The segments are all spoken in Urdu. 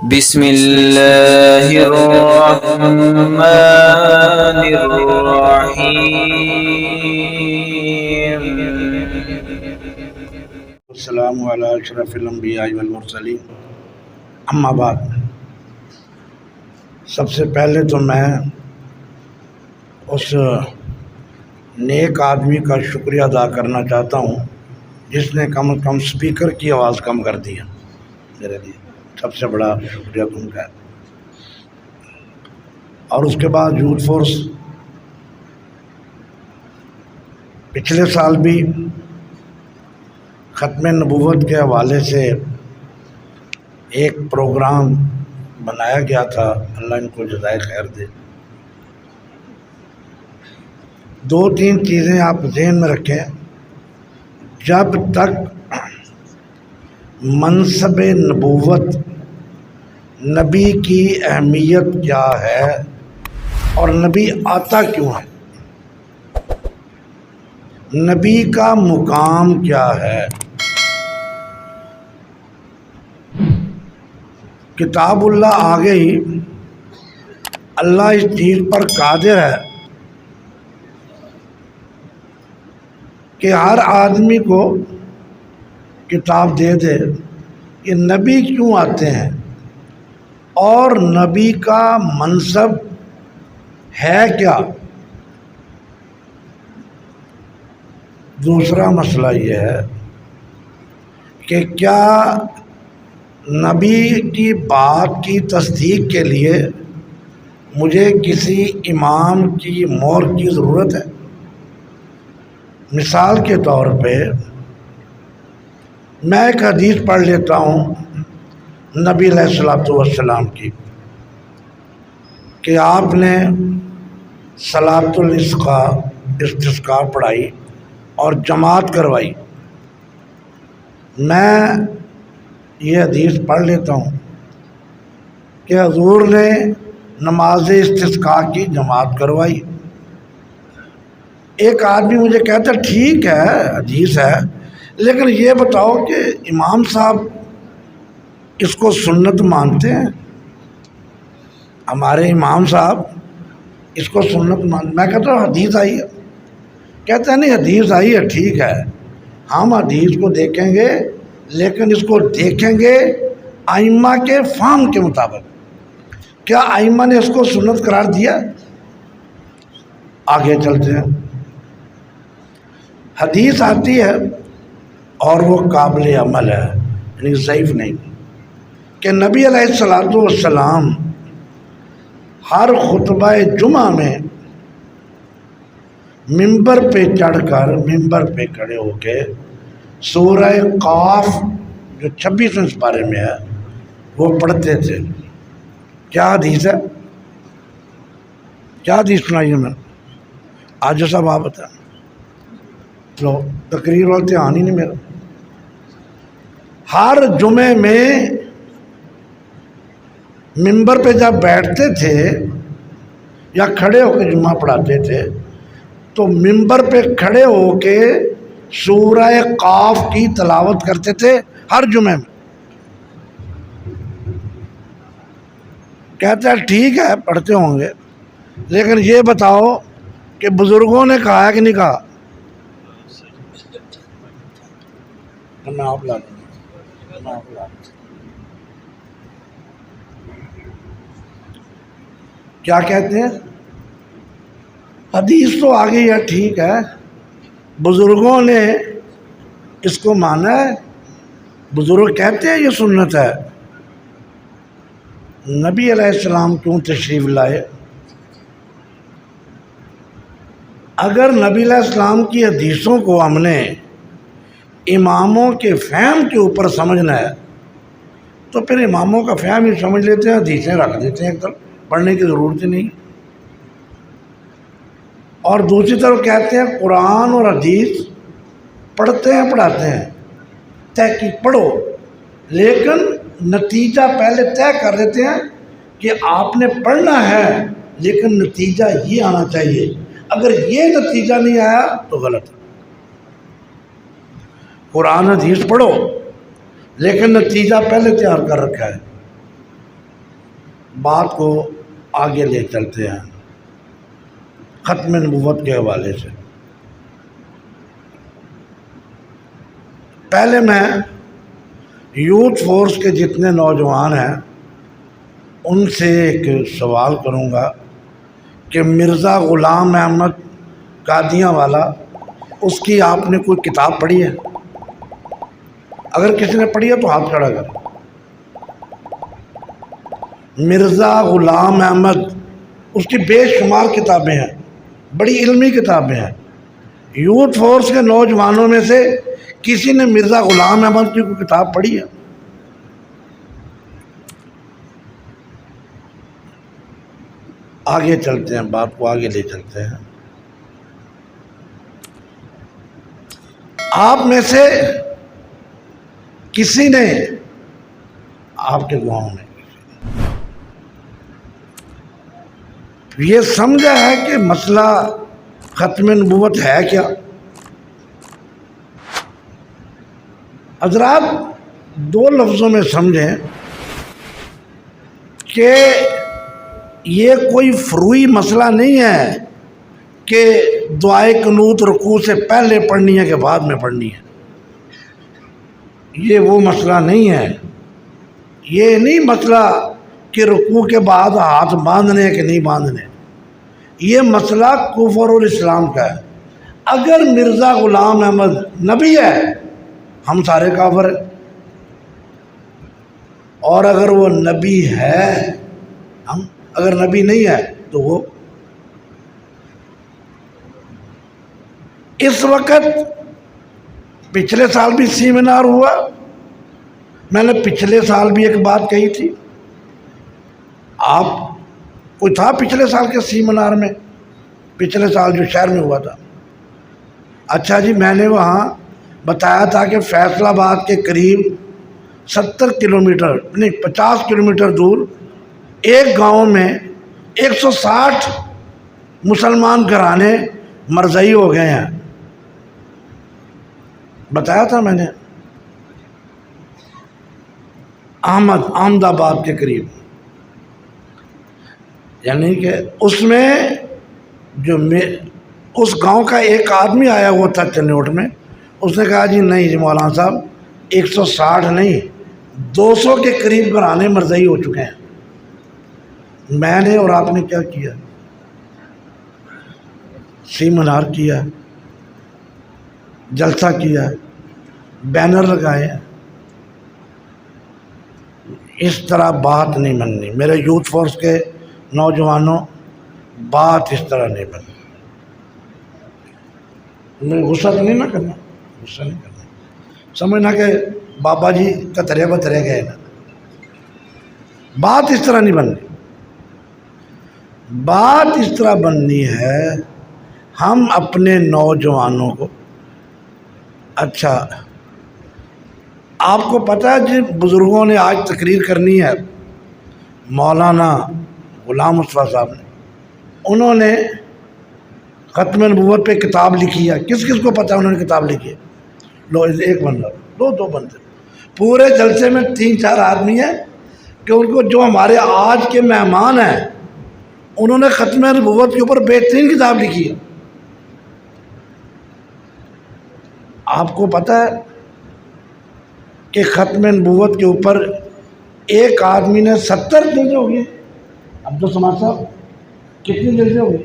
بسم اللہ الرحمن الرحیم۔ السلام علی اشرف الانبیاء والمرسلین، اما بعد۔ سب سے پہلے تو میں اس نیک آدمی کا شکریہ ادا کرنا چاہتا ہوں جس نے کم از کم سپیکر کی آواز کم کر دی ہے۔ میرے لیے سب سے بڑا شکریہ تم کا ہے۔ اور اس کے بعد یوتھ فورس پچھلے سال بھی ختم نبوت کے حوالے سے ایک پروگرام بنایا گیا تھا، اللہ ان کو جزائے خیر دے۔ دو تین چیزیں آپ ذہن میں رکھیں، جب تک منصب نبوت، نبی کی اہمیت کیا ہے اور نبی آتا کیوں ہے، نبی کا مقام کیا ہے، کتاب اللہ آ گئی، اللہ اس چیز پر قادر ہے کہ ہر آدمی کو کتاب دے دے کہ نبی کیوں آتے ہیں اور نبی کا منصب ہے کیا۔ دوسرا مسئلہ یہ ہے کہ کیا نبی کی بات کی تصدیق کے لیے مجھے کسی امام کی مہر کی ضرورت ہے۔ مثال کے طور پہ میں ایک حدیث پڑھ لیتا ہوں نبی علیہ الصلوۃ والسلام کی کہ آپ نے صلاۃ الاستسقاء پڑھائی اور جماعت کروائی۔ میں یہ حدیث پڑھ لیتا ہوں کہ حضور نے نماز استسقاء کی جماعت کروائی۔ ایک آدمی مجھے کہتا ٹھیک ہے حدیث ہے، لیکن یہ بتاؤ کہ امام صاحب اس کو سنت مانتے ہیں؟ ہمارے امام صاحب اس کو سنت مانتے؟ میں کہتا ہوں حدیث آئی ہے۔ کہتے ہیں نہیں حدیث آئی ہے، ٹھیک ہے، ہم حدیث کو دیکھیں گے لیکن اس کو دیکھیں گے ائمہ کے فہم کے مطابق۔ کیا ائمہ نے اس کو سنت قرار دیا؟ آگے چلتے ہیں۔ حدیث آتی ہے اور وہ قابل عمل ہے، یعنی ضعیف نہیں، کہ نبی علیہ الصلوۃ والسلام ہر خطبہ جمعہ میں ممبر پہ چڑھ کر، ممبر پہ کھڑے ہو کے سورہ قاف جو 26ویں پارے میں ہے وہ پڑھتے تھے۔ کیا حدیث ہے؟ کیا حدیث سنائی ہے میں؟ آج صاحب آپ بتائیں۔ لو تقریر والے دھیان ہی نہیں میرا۔ ہر جمعے میں ممبر پہ جب بیٹھتے تھے یا کھڑے ہو کے جمعہ پڑھاتے تھے تو ممبر پہ کھڑے ہو کے سورہ قاف کی تلاوت کرتے تھے ہر جمعے میں۔ کہتے ہیں ٹھیک ہے پڑھتے ہوں گے، لیکن یہ بتاؤ کہ بزرگوں نے کہا ہے کہ نہیں کہا؟ میں آپ لا دوں گا۔ کیا کہتے ہیں؟ حدیث تو آ گئی ہے، ٹھیک ہے، بزرگوں نے اس کو مانا ہے، بزرگ کہتے ہیں یہ سنت ہے۔ نبی علیہ السلام کیوں تشریف لائے؟ اگر نبی علیہ السلام کی حدیثوں کو ہم نے اماموں کے فہم کے اوپر سمجھنا ہے تو پھر اماموں کا فہم ہی سمجھ لیتے ہیں، حدیثیں رکھ دیتے ہیں ایک طرف، پڑھنے کی ضرورت ہی نہیں۔ اور دوسری طرف کہتے ہیں قرآن اور حدیث پڑھتے ہیں پڑھاتے ہیں، تحقیق پڑھو، لیکن نتیجہ پہلے طے کر دیتے ہیں کہ آپ نے پڑھنا ہے لیکن نتیجہ یہ آنا چاہیے، اگر یہ نتیجہ نہیں آیا تو غلط ہے۔ قرآن حدیث پڑھو لیکن نتیجہ پہلے تیار کر رکھا ہے۔ بات کو آگے لے چلتے ہیں ختم نبوت کے حوالے سے۔ پہلے میں یوتھ فورس کے جتنے نوجوان ہیں ان سے ایک سوال کروں گا کہ مرزا غلام احمد قادیاں والا، اس کی آپ نے کوئی کتاب پڑھی ہے؟ اگر کسی نے پڑھی ہے تو ہاتھ کھڑا کر۔ مرزا غلام احمد، اس کی بے شمار کتابیں ہیں، بڑی علمی کتابیں ہیں۔ یوتھ فورس کے نوجوانوں میں سے کسی نے مرزا غلام احمد کی کوئی کتاب پڑھی ہے؟ آگے چلتے ہیں، بات کو آگے لے چلتے ہیں۔ آپ میں سے کسی نے، آپ کے گاؤں میں یہ سمجھا ہے کہ مسئلہ ختم نبوت ہے کیا؟ حضرات دو لفظوں میں سمجھیں کہ یہ کوئی فروعی مسئلہ نہیں ہے کہ دعائے قنوت رکوع سے پہلے پڑھنی ہے کہ بعد میں پڑھنی ہے۔ یہ وہ مسئلہ نہیں ہے۔ یہ نہیں مسئلہ کہ رکوع کے بعد ہاتھ باندھنے کہ نہیں باندھنے۔ یہ مسئلہ کفر اور اسلام کا ہے۔ اگر مرزا غلام احمد نبی ہے، ہم سارے کافر ہیں، اور اگر وہ نبی ہے ہم، اگر نبی نہیں ہے تو وہ۔ اس وقت پچھلے سال بھی سیمینار ہوا، میں نے پچھلے سال بھی ایک بات کہی تھی، آپ کوئی تھا پچھلے سال کے سیمینار میں؟ پچھلے سال جو شہر میں ہوا تھا، اچھا جی، میں نے وہاں بتایا تھا کہ فیصل آباد کے قریب 70 کلومیٹر نہیں 50 کلومیٹر دور ایک گاؤں میں 160 مسلمان گھرانے مرزئی ہو گئے ہیں، بتایا تھا میں نے، احمد آباد کے قریب۔ یعنی کہ اس میں جو اس گاؤں کا ایک آدمی آیا ہوا تھا چنوٹ میں، اس نے کہا جی نہیں جی مولانا صاحب 160 نہیں 200 کے قریب گھرانے مرزئی ہو چکے ہیں۔ میں نے اور آپ نے کیا کیا؟ سیمینار کیا، جلسہ کیا، بینر لگائے۔ اس طرح بات نہیں بننی میرے یوتھ فورس کے نوجوانوں، بات اس طرح نہیں بننی۔ میں غصہ تو نہیں نہ کرنا، غصہ نہیں کرنا، سمجھنا کہ بابا جی کترے بترے گئے نا، بات اس طرح نہیں بننی۔ بات اس طرح بننی ہے، ہم اپنے نوجوانوں کو، اچھا آپ کو پتہ ہے جن بزرگوں نے آج تقریر کرنی ہے، مولانا غلام مصطفیٰ صاحب نے، انہوں نے ختم نبوت پہ کتاب لکھی ہے۔ کس کس کو پتہ ہے انہوں نے کتاب لکھی ہے؟ لو ایک بندہ، دو بندے، پورے جلسے میں 3-4 آدمی ہیں کہ ان کو جو ہمارے آج کے مہمان ہیں انہوں نے ختم نبوت کے اوپر بہترین کتاب لکھی ہے۔ آپ کو پتہ ہے کہ ختم نبوت کے اوپر ایک آدمی نے 70 جلدیں ہو گئی؟ عبدالسماد صاحب کتنی جلدیں ہو گئی؟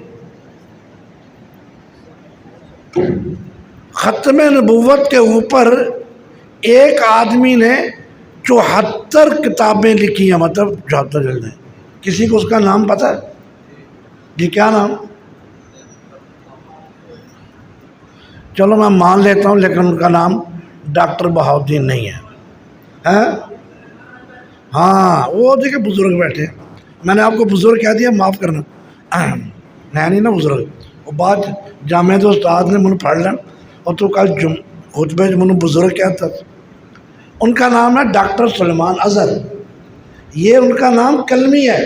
ختم نبوت کے اوپر ایک آدمی نے 74 کتابیں لکھی ہیں، مطلب 74 جلدیں۔ کسی کو اس کا نام پتہ ہے؟ جی کیا نام؟ چلو میں مان لیتا ہوں، لیکن ان کا نام ڈاکٹر بہاؤالدین نہیں ہے۔ ہاں وہ دیکھیں بزرگ بیٹھے، میں نے آپ کو بزرگ کہہ دیا، معاف کرنا، میں نہیں نا بزرگ، وہ بات جامعہ تو استاد نے من پڑھ لیں، اور تو کل خطبے من بزرگ کہتا تھا۔ ان کا نام ہے ڈاکٹر سلیمان اظہر، یہ ان کا نام کلمی ہے،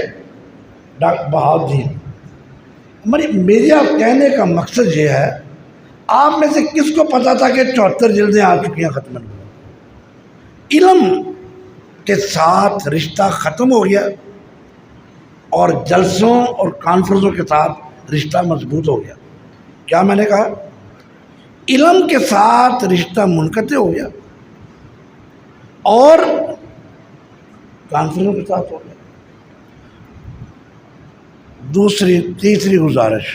ڈاکٹر بہاؤالدین۔ میرے کہنے کا مقصد یہ ہے، آپ میں سے کس کو پتا تھا کہ 74 جلدیں آ چکی ہیں ختم نبوت؟ علم کے ساتھ رشتہ ختم ہو گیا، اور جلسوں اور کانفرنسوں کے ساتھ رشتہ مضبوط ہو گیا. کیا میں نے کہا؟ علم کے ساتھ رشتہ منقطع ہو گیا اور کانفرنسوں کے ساتھ ہو گیا. تیسری گزارش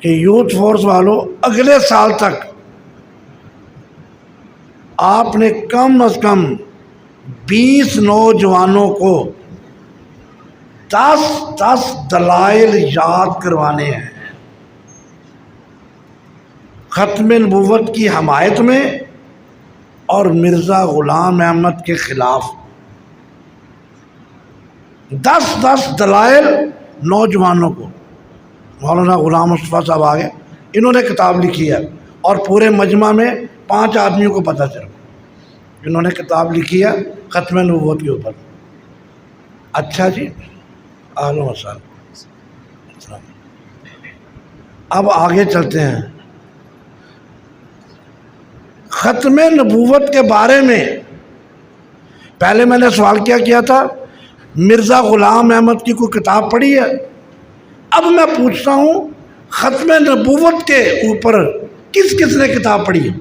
کہ یوتھ فورس والوں اگلے سال تک آپ نے کم از کم 20 نوجوانوں کو 10 دلائل یاد کروانے ہیں ختم نبوت کی حمایت میں اور مرزا غلام احمد کے خلاف. 10 دلائل نوجوانوں کو. مولانا غلام مصطفیٰ صاحب آگے، انہوں نے کتاب لکھی ہے اور پورے مجمع میں 5 آدمیوں کو پتہ چلا انہوں نے کتاب لکھی ہے ختم نبوت کے اوپر. اچھا جی، اہلا و سہلا. اب آگے چلتے ہیں. ختم نبوت کے بارے میں پہلے میں نے سوال کیا تھا، مرزا غلام احمد کی کوئی کتاب پڑھی ہے؟ اب میں پوچھتا ہوں ختم نبوت کے اوپر کس کس نے کتاب پڑھی ہے؟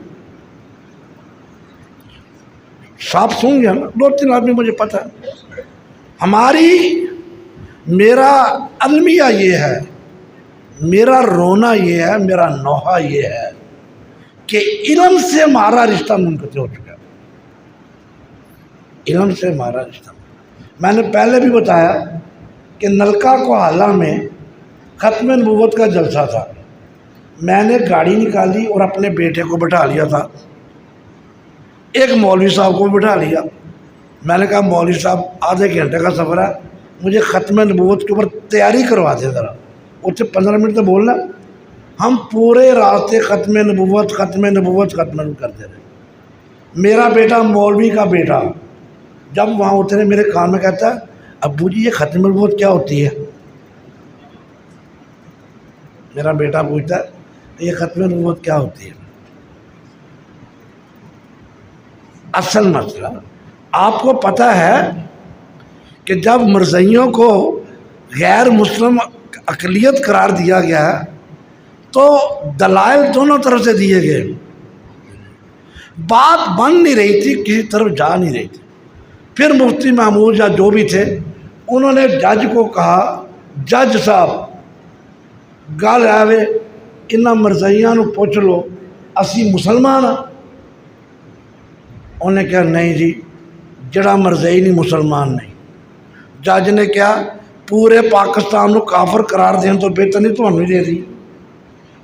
صاحب سن گیا نا، 2-3 آدمی مجھے پتہ ہے. میرا المیہ یہ ہے، میرا رونا یہ ہے، میرا نوحہ یہ ہے کہ علم سے ہمارا رشتہ منقطع ہو چکا ہے. علم سے ہمارا رشتہ. میں نے پہلے بھی بتایا کہ نلکا کوہالہ میں ختم نبوت کا جلسہ تھا. میں نے گاڑی نکالی اور اپنے بیٹے کو بٹھا لیا تھا، ایک مولوی صاحب کو بٹھا لیا. میں نے کہا مولوی صاحب آدھے گھنٹے کا سفر ہے، مجھے ختم نبوت کے اوپر تیاری کروا دیں ذرا. اس سے 15 منٹ تو بولنا. ہم پورے راستے ختم نبوت کرتے رہے. میرا بیٹا مولوی کا بیٹا جب وہاں اترے میرے کان میں کہتا ہے ابو جی یہ ختم نبوت کیا ہوتی ہے؟ میرا بیٹا پوچھتا ہے یہ ختم نبوت کیا ہوتی ہے؟ اصل مسئلہ آپ کو پتہ ہے کہ جب مرزائیوں کو غیر مسلم اقلیت قرار دیا گیا ہے تو دلائل دونوں طرف سے دیے گئے. بات بن نہیں رہی تھی، کسی طرف جا نہیں رہی تھی. پھر مفتی محمود یا جو بھی تھے انہوں نے جج کو کہا جج صاحب گل آوے انہاں مرزائیاں نو پوچھ لو اسی مسلمان ہاں. انہوں نے کہا نہیں جی جڑا مرزائی نہیں مسلمان نہیں. جج نے کیا پورے پاکستان کو کافر قرار دین تو بہتر نہیں تو ہمیں دے دی.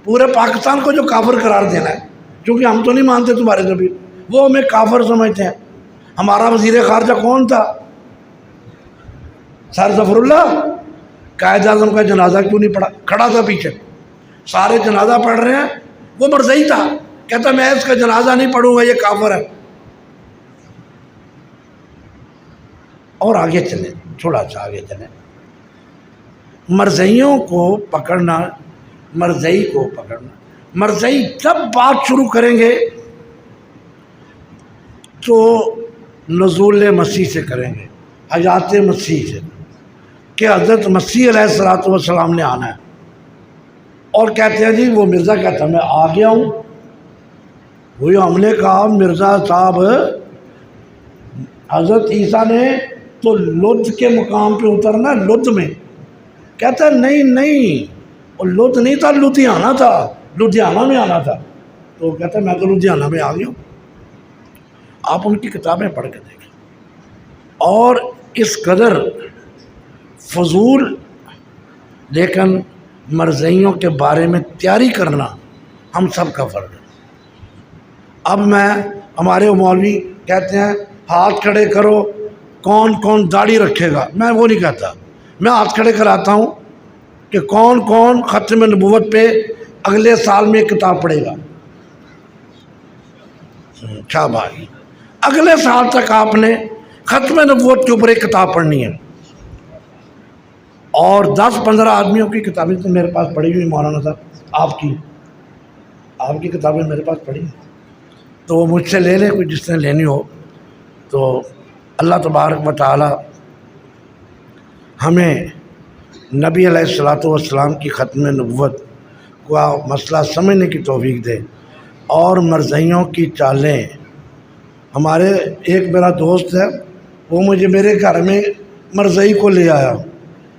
پورے پاکستان کو جو کافر قرار دینا ہے، کیونکہ ہم تو نہیں مانتے تمہارے نبی، وہ ہمیں کافر سمجھتے ہیں. ہمارا وزیر خارجہ کون تھا؟ سر ظفر اللہ. قائد اعظم کا جنازہ کیوں نہیں پڑھا؟ کھڑا تھا پیچھے، سارے جنازہ پڑھ رہے ہیں، وہ مرزائی تھا، کہتا میں اس کا جنازہ نہیں پڑھوں گا، یہ کافر ہے. اور آگے چلیں، تھوڑا سا آگے چلیں. مرزائیوں کو پکڑنا، مرزائی کو پکڑنا، مرزائی جب بات شروع کریں گے تو نزول مسیح سے کریں گے، حیات مسیح سے کہ حضرت مسیح علیہ الصلوۃ والسلام نے آنا ہے. اور کہتے ہیں جی وہ مرزا کہتا ہے میں آ گیا ہوں. وہی ہم نے کہا مرزا صاحب حضرت عیسیٰ نے تو لد کے مقام پہ اترنا، لد میں. کہتا ہے نہیں وہ لد نہیں تھا، لدھیانہ تھا، لدھیانہ میں آنا تھا. تو کہتا ہے میں تو لدھیانہ میں آ گیا ہوں. آپ ان کی کتابیں پڑھ کے دیکھیں. اور اس قدر فضول لیکن مرزائیوں کے بارے میں تیاری کرنا ہم سب کا فرض ہے. اب ہمارے مولوی کہتے ہیں ہاتھ کھڑے کرو کون کون داڑھی رکھے گا. میں وہ نہیں کہتا، میں ہاتھ کھڑے کراتا ہوں کہ کون کون ختم نبوت پہ اگلے سال میں کتاب پڑھے گا. کیا بھائی اگلے سال تک آپ نے ختم نبوت کے اوپر ایک کتاب پڑھنی ہے. اور 10-15 آدمیوں کی کتابیں تو میرے پاس پڑھی ہوئی مولانا صاحب، آپ کی کتابیں میرے پاس پڑھی ہیں، تو وہ مجھ سے لے لیں کوئی جس نے لینی ہو. تو اللہ تبارک و تعالی ہمیں نبی علیہ الصلوۃ والسلام کی ختم نبوت کا مسئلہ سمجھنے کی توفیق دے، اور مرزائیوں کی چالیں. ہمارے ایک میرا دوست ہے، وہ مجھے میرے گھر میں مرزائی کو لے آیا،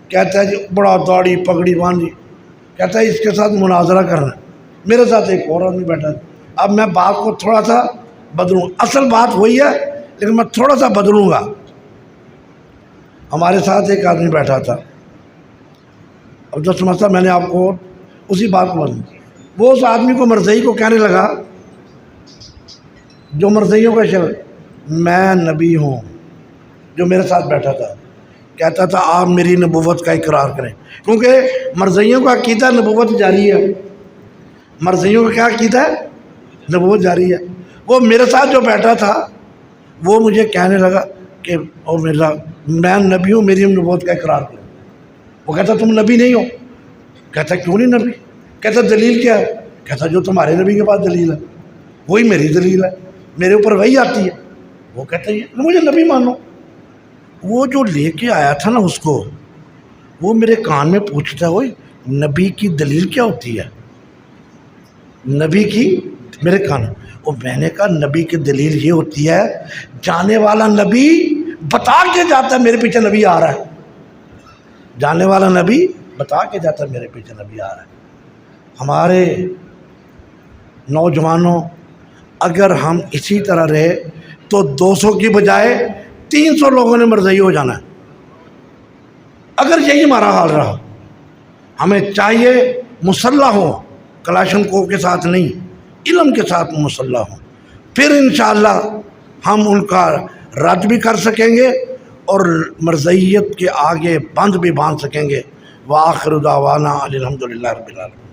کہتا ہے جی بڑا داڑھی پگڑی باندھی، کہتا ہے اس کے ساتھ مناظرہ کرنا. میرے ساتھ ایک اور آدمی بیٹھا تھا. اب میں بات کو تھوڑا سا بدلوں، اصل بات وہی ہے لیکن میں تھوڑا سا بدلوں گا. ہمارے ساتھ ایک آدمی بیٹھا تھا، اب جو سمجھتا میں نے آپ کو اسی بات کو بدلوں. وہ اس آدمی کو مرزائی کو کہنے لگا، جو مرزائیوں کا شعر، میں نبی ہوں. جو میرے ساتھ بیٹھا تھا کہتا تھا آپ میری نبوت کا اقرار کریں، کیونکہ مرزائیوں کا عقیدہ نبوت جاری ہے. مرزائیوں کا کیا عقیدہ ہے؟ نبوت جاری ہے. وہ میرے ساتھ جو بیٹھا تھا وہ مجھے کہنے لگا کہ او مرزا میں نبی ہوں، میری نبوت کا اقرار کروں. وہ کہتا تم نبی نہیں ہو. کہتا کیوں نہیں نبی؟ کہتا دلیل کیا ہے؟ کہتا جو تمہارے نبی کے پاس دلیل ہے وہی میری دلیل ہے، میرے اوپر وہی آتی ہے. وہ کہتا ہے مجھے نبی مانو. وہ جو لے کے آیا تھا نا اس کو، وہ میرے کان میں پوچھتا ہوئی نبی کی دلیل کیا ہوتی ہے؟ نبی کی میرے کان. اور میں نے کہا نبی کی دلیل یہ ہوتی ہے جانے والا نبی بتا کے جاتا ہے میرے پیچھے نبی آ رہا ہے. جانے والا نبی بتا کے جاتا ہے میرے پیچھے نبی آ رہا ہے. ہمارے نوجوانوں اگر ہم اسی طرح رہے تو 200 کی بجائے 300 لوگوں نے مرزائی ہو جانا ہے. اگر یہی ہمارا حال رہا، ہمیں چاہیے مسلح ہو، کلاشن کوف کے ساتھ نہیں، علم کے ساتھ مسلح ہو. پھر انشاءاللہ ہم ان کا رد بھی کر سکیں گے اور مرزائیت کے آگے بند بھی باندھ سکیں گے. وآخر دعوانا الحمدللہ رب العالمین.